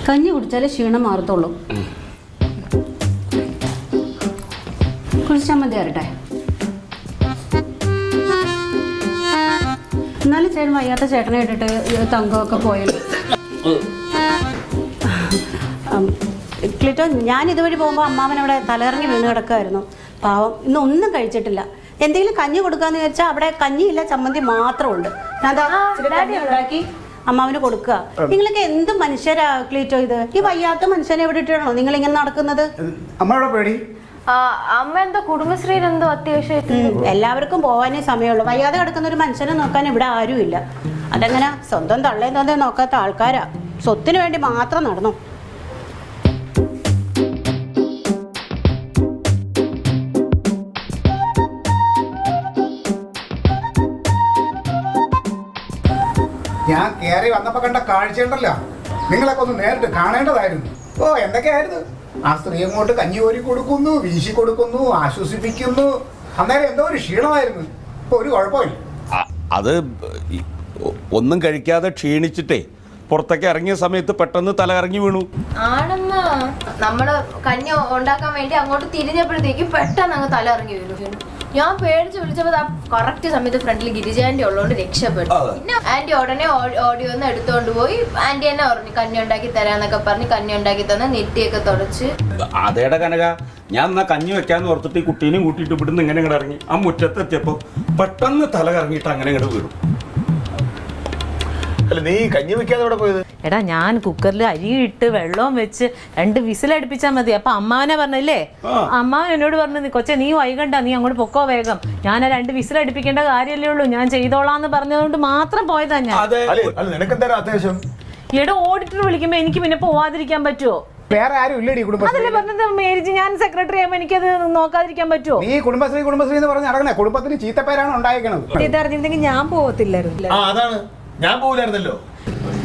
കഞ്ഞി കുടിച്ചാലേ ക്ഷീണം മാറത്തുള്ളൂ. കുളിച്ചാൽ മതി വരട്ടെ. എന്നാലും ചേട്ടൻ വയ്യാത്ത ചേട്ടനെ ഇട്ടിട്ട് തങ്കമൊക്കെ പോയല്ലോ. ക്ലിറ്റോ, ഞാൻ ഇതുവഴി പോകുമ്പോൾ അമ്മാവൻ അവിടെ തലയിറങ്ങി വീണ് കിടക്കുമായിരുന്നു. പാവം ഇന്ന് ഒന്നും കഴിച്ചിട്ടില്ല. എന്തെങ്കിലും കഞ്ഞി കൊടുക്കാന്ന് വിചാരിച്ചാൽ അവിടെ കഞ്ഞിയില്ല, ചമ്മന്തി മാത്രമുണ്ട്. ഞാൻ ഉണ്ടാക്കി അമ്മാവന് കൊടുക്കുക. നിങ്ങളൊക്കെ എന്ത് മനുഷ്യരാ ക്ലീറ്റോ ഇത്? ഈ വയ്യാത്ത മനുഷ്യനെ എവിടെ ഇട്ടാണോ നിങ്ങൾ ഇങ്ങനെ നടക്കുന്നത്? അമ്മയുടെ പേടി അമ്മ എന്താ കുടുംബശ്രീയിൽ എന്തോ അത്യാവശ്യമായിട്ട് എല്ലാവർക്കും പോകാനേ സമയമുള്ളൂ. വയ്യാതെ കിടക്കുന്ന ഒരു മനുഷ്യനെ നോക്കാൻ ഇവിടെ ആരുമില്ല. അതെങ്ങനെ സ്വന്തം തള്ളേം തന്നെ നോക്കാത്ത ആൾക്കാരാ. സ്വത്തിന് വേണ്ടി മാത്രം നടന്നു. ഞാൻ കയറി വന്നപ്പോ കണ്ട കാഴ്ചയുണ്ടല്ലോ, നിങ്ങളൊക്കെ ഒന്ന് നേരിട്ട് കാണേണ്ടതായിരുന്നു. ഓ എന്തൊക്കെയായിരുന്നു! ആ സ്ത്രീ അങ്ങോട്ട് കഞ്ഞി കോരി കൊടുക്കുന്നു, വീശി കൊടുക്കുന്നു, ആശ്വസിപ്പിക്കുന്നു. അന്നേരം എന്തോ ഒരു ക്ഷീണമായിരുന്നു. ഇപ്പൊ ഒരു കുഴപ്പമില്ല. അത് ഒന്നും കഴിക്കാതെ ക്ഷീണിച്ചിട്ടേ പുറത്തേക്ക് ഇറങ്ങിയ സമയത്ത് പെട്ടെന്ന് തല ഇറങ്ങി വീണു. ആണെന്ന് നമ്മള് കഞ്ഞി ഉണ്ടാക്കാൻ വേണ്ടി അങ്ങോട്ട് തിരിഞ്ഞപ്പോഴത്തേക്ക് പെട്ടെന്ന് അങ്ങ് തല ഇറങ്ങി വീണു. ഞാൻ പേടിച്ച് വിളിച്ചപ്പോ കറക്റ്റ് സമയത്ത് ഫ്രണ്ടിൽ ഗിരിജാന്റെ ഉള്ളതുകൊണ്ട് രക്ഷപ്പെട്ടു. പിന്നെ ആന്റി ഉടനെ ഓടി വന്ന് എടുത്തോണ്ട് പോയി. ആന്റി തന്നെ പറഞ്ഞു കഞ്ഞി ഉണ്ടാക്കി തരാന്നൊക്കെ പറഞ്ഞ് കഞ്ഞി ഉണ്ടാക്കി തന്നെ നെറ്റിയൊക്കെ തുടച്ച്. അതേടെ കനക, ഞാൻ എന്നാ കഞ്ഞി വെക്കാന്ന് ഓർത്തിട്ട് ഈ കുട്ടീനെയും കൂട്ടിയിട്ട് ഇവിടുന്ന് ഇങ്ങനെ ഇങ്ങോട്ട് ഇറങ്ങി. ആ മുറ്റത്തെത്തിയപ്പോ പെട്ടെന്ന് തല കറങ്ങിയിട്ട് അങ്ങനെ ഇങ്ങോട്ട് വീണു. അല്ല, നീ കഞ്ഞി വെക്കാതെ ഇവിടെ പോയത്? എടാ, ഞാൻ കുക്കറിൽ അരി ഇട്ട് വെള്ളവും വെച്ച് 2 വിസിലടുപ്പിച്ചാൽ മതി. അപ്പൊ അമ്മാവനെ പറഞ്ഞല്ലേ, അമ്മാവൻ എന്നോട് പറഞ്ഞു കൊച്ചെ നീ വൈകണ്ട, നീ അങ്ങോട്ട് പൊക്കോ വേഗം. ഞാൻ ആ 2 വിസിലടുപ്പിക്കേണ്ട കാര്യമല്ലേ ഉള്ളൂ, ഞാൻ ചെയ്തോളാന്ന് പറഞ്ഞതുകൊണ്ട് മാത്രം പോയതാ ഞാൻ. നിനക്കെന്താ അത്യാവശ്യം? എടാ, ഓഡിറ്റർ വിളിക്കുമ്പോ എനിക്ക് പിന്നെ പോവാതിരിക്കാൻ പറ്റുമോ? വേറെ ആരും ഇല്ലടി കുടുംബശ്രീ? അതല്ലേ പറഞ്ഞത് മേരിച്ച്, ഞാൻ സെക്രട്ടറി ആകുമ്പോ എനിക്കത് നോക്കാതിരിക്കാൻ പറ്റുമോ? നീ കുടുംബശ്രീ കുടുംബശ്രീ എന്ന് പറഞ്ഞ് നടക്കണേ. കുടുംബത്തിന് ചീത്തപ്പേരാണ് ഉണ്ടായിരിക്കണത്. ഇതറിഞ്ഞിട്ടുണ്ടെങ്കിൽ ഞാൻ പോകത്തില്ലായിരുന്നു. അതാണ്, ഞാൻ പോകില്ലായിരുന്നല്ലോ.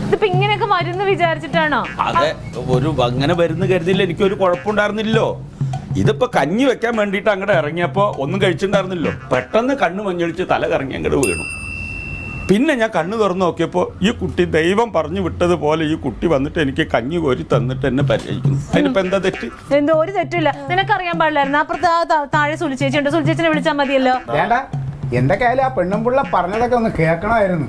ഇതിപ്പോ ഇങ്ങനെയൊക്കെ മരുന്ന് വിചാരിച്ചിട്ടാണോ? അതെ, അങ്ങനെ വരുന്ന കരുതിയില്ല, എനിക്കൊരു കുഴപ്പമുണ്ടായിരുന്നില്ലല്ലോ. ഇതിപ്പോ കഞ്ഞി വെക്കാൻ വേണ്ടിയിട്ട് അങ്ങോട്ട് ഇറങ്ങിയപ്പോ ഒന്നും കഴിച്ചിട്ടുണ്ടായിരുന്നില്ലോ. പെട്ടെന്ന് കണ്ണ് മഞ്ഞളിച്ച് തല കറങ്ങി അങ്ങോട്ട് വീണു. പിന്നെ ഞാൻ കണ്ണ് തുറന്ന് നോക്കിയപ്പോൾ ഈ കുട്ടി ദൈവം പറഞ്ഞു വിട്ടതുപോലെ ഈ കുട്ടി വന്നിട്ട് എനിക്ക് കഞ്ഞി കോരി തന്നിട്ട് എന്നെ പരിചയിക്കുന്നു. അതിനിപ്പോ എന്താ തെറ്റ്? എന്തോ ഒരു തെറ്റില്ല. നിനക്കറിയാൻ പാടില്ലായിരുന്നു. അപ്പുറത്ത് താഴെ സുലിച്ചേച്ചിയുണ്ട്, സുലിച്ചേച്ചിനെ വിളിച്ചാൽ മതിയല്ലോ. വേണ്ട, എന്തൊക്കെയായാലും ആ പെണ്ണുമ്പിള്ള പറഞ്ഞതൊക്കെ ഒന്ന് കേൾക്കണമായിരുന്നു.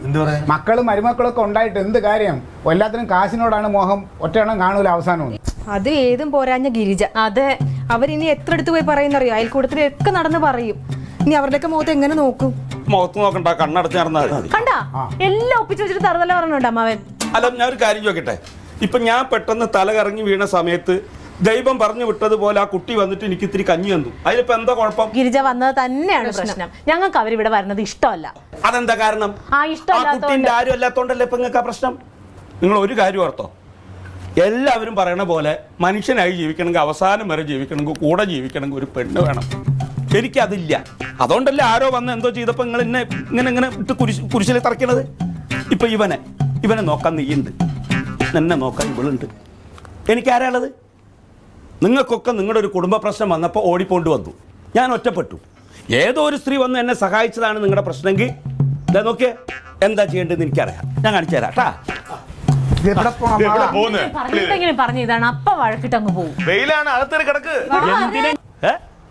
മക്കളും മരുമക്കളൊക്കെ ഉണ്ടായിട്ട് എന്ത് കാര്യം? എല്ലാത്തിനും കാശിനോടാണ് മോഹം. ഒറ്റയെണ്ണം കാണൂല അവസാനം. അത് ഏതും പോരാഞ്ഞ ഗിരിജ. അതെ, അവരിനി എത്ര അടുത്ത് പോയി പറയുന്നറിയോ? അയൽക്കൂടത്തിലൊക്കെ നടന്ന് പറയും. ഇനി അവരുടെയൊക്കെ മുഖത്ത് എങ്ങനെ നോക്കും? മുഖത്ത് നോക്കണ്ട, കണ്ണടച്ച് നടന്നാൽ മതി. കണ്ടാ എല്ലാം ഒപ്പിച്ചു വെച്ചിട്ട് തറുതല പറഞ്ഞുണ്ട് അമ്മാവൻ. അല്ല, ഞാൻ ഒരു കാര്യം ചോദിക്കട്ടെ. ഇപ്പൊ ഞാൻ പെട്ടെന്ന് തല കറങ്ങി വീണ സമയത്ത് ദൈവം പറഞ്ഞു വിട്ടതുപോലെ ആ കുട്ടി വന്നിട്ട് എനിക്ക് ഇത്തിരി കഞ്ഞി തന്നു. അതിലിപ്പോ എന്താ കുഴപ്പം? ഗിരിജ വന്നത് തന്നെയാണ് പ്രശ്നം. ഞങ്ങൾക്ക് അവരിവിടെ വരുന്നത് ഇഷ്ടമല്ല. അതെന്താ കാരണം? ആ കുട്ടീന്റെ ആരും അല്ലാത്തോണ്ടല്ലേ ഇപ്പൊ നിങ്ങൾക്ക് ആ പ്രശ്നം. നിങ്ങൾ ഒരു കാര്യം ഓർത്തോ, എല്ലാവരും പറയണ പോലെ മനുഷ്യനായി ജീവിക്കണമെങ്കിൽ, അവസാനം വരെ ജീവിക്കണമെങ്കിൽ, കൂടെ ജീവിക്കണമെങ്കിൽ ഒരു പെണ്ണ് വേണം. എനിക്കതില്ല. അതുകൊണ്ടല്ലേ ആരോ വന്ന് എന്തോ ചെയ്തപ്പോൾ നിങ്ങൾ ഇങ്ങനെ ഇങ്ങനെ ഇങ്ങനെ ഇട്ട് കുരിശിൽ തറയ്ക്കണത്. ഇപ്പൊ ഇവനെ നോക്കാൻ നീയുണ്ട്, എന്നെ നോക്കാൻ ഇവളുണ്ട്. എനിക്കാരാളത്? നിങ്ങൾക്കൊക്കെ നിങ്ങളുടെ ഒരു കുടുംബ പ്രശ്നം വന്നപ്പോൾ ഓടിപ്പോണ്ട് വന്നു. ഞാൻ ഒറ്റപ്പെട്ടു. ഏതോ ഒരു സ്ത്രീ വന്ന് എന്നെ സഹായിച്ചതാണ് നിങ്ങളുടെ പ്രശ്നമെങ്കിൽ ഇതാ നോക്കിയേ, എന്താ ചെയ്യേണ്ടതെന്ന് എനിക്കറിയാം. ഞാൻ കാണിച്ചു തരാം കേട്ടാ. പറഞ്ഞിട്ടെങ്കിലും പറഞ്ഞു ഇതാണ്, അപ്പ വഴക്കിട്ട് അങ്ങ് പോകും. വെയിലാണ്, അകത്തേറി കിടക്ക്.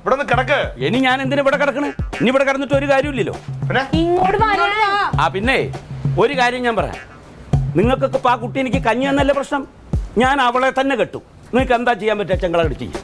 ഇവിടെ ഒന്ന് കിടക്ക്. ഇനി ഞാൻ എന്തിനാ ഇവിടെ കിടക്കണേ? ഇനി ഇവിടെ കിടന്നിട്ട് ഒരു കാര്യമില്ലല്ലോ. ഇങ്ങോട്ട് പിന്നെ ഒരു കാര്യം ഞാൻ പറയാം. നിങ്ങൾക്കൊക്കെ ഇപ്പൊ ആ കുട്ടി എനിക്ക് കഞ്ഞി എന്നല്ലേ പ്രശ്നം. ഞാൻ അവളെ തന്നെ കെട്ടും. നിങ്ങൾക്ക് എന്താ ചെയ്യാൻ പറ്റുക? ചെങ്കളകടി ചെയ്യും.